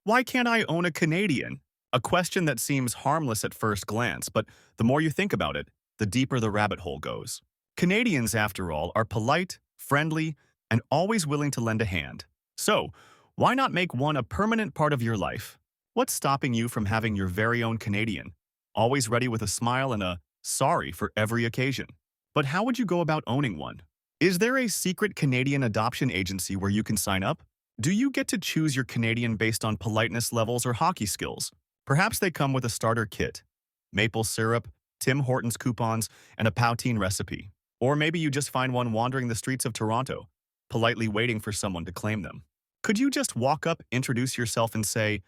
Why can't I own a Canadian? A question that seems harmless at first glance, but the more you think about it, the deeper the rabbit hole goes. Canadians, after all, are polite, friendly, and always willing to lend a hand. So, why not make one a permanent part of your life? What's stopping you from having your very own Canadian? Always ready with a smile and a sorry for every occasion. But how would you go about owning one? Is there a secret Canadian adoption agency where you can sign up? Do you get to choose your Canadian based on politeness levels or hockey skills? Perhaps they come with a starter kit, maple syrup, Tim Hortons coupons, and a poutine recipe. Or maybe you just find one wandering the streets of Toronto, politely waiting for someone to claim them. Could you just walk up, introduce yourself, and say,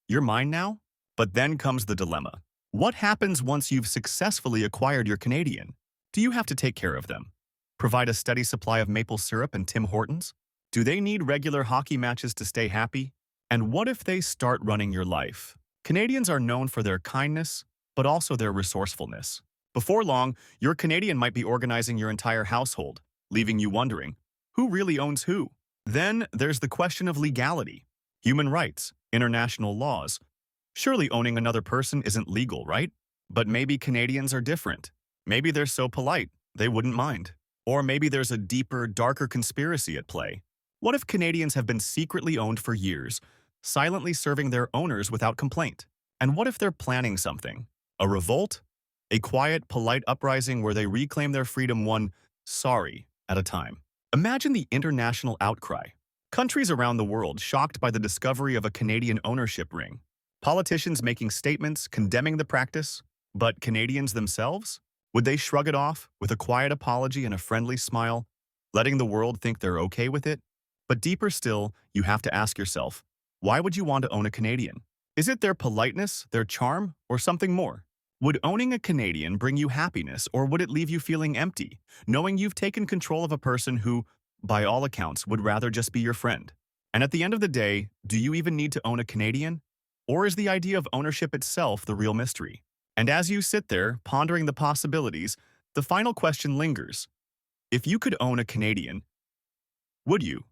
"You're mine now"? But then comes the dilemma. What happens once you've successfully acquired your Canadian? Do you have to take care of them? Provide a steady supply of maple syrup and Tim Hortons? Do they need regular hockey matches to stay happy? And what if they start running your life? Canadians are known for their kindness, but also their resourcefulness. Before long, your Canadian might be organizing your entire household, leaving you wondering, who really owns who? Then there's the question of legality, human rights, international laws. Surely owning another person isn't legal, right? But maybe Canadians are different. Maybe they're so polite, they wouldn't mind. Or maybe there's a deeper, darker conspiracy at play. What if Canadians have been secretly owned for years, silently serving their owners without complaint? And what if they're planning something? A revolt? A quiet, polite uprising where they reclaim their freedom one sorry at a time. Imagine the international outcry. Countries around the world shocked by the discovery of a Canadian ownership ring. Politicians making statements condemning the practice, but Canadians themselves? Would they shrug it off with a quiet apology and a friendly smile, letting the world think they're okay with it? But deeper still, you have to ask yourself, why would you want to own a Canadian? Is it their politeness, their charm, or something more? Would owning a Canadian bring you happiness, or would it leave you feeling empty, knowing you've taken control of a person who, by all accounts, would rather just be your friend? And at the end of the day, do you even need to own a Canadian? Or is the idea of ownership itself the real mystery? And as you sit there, pondering the possibilities, the final question lingers. If you could own a Canadian, would you?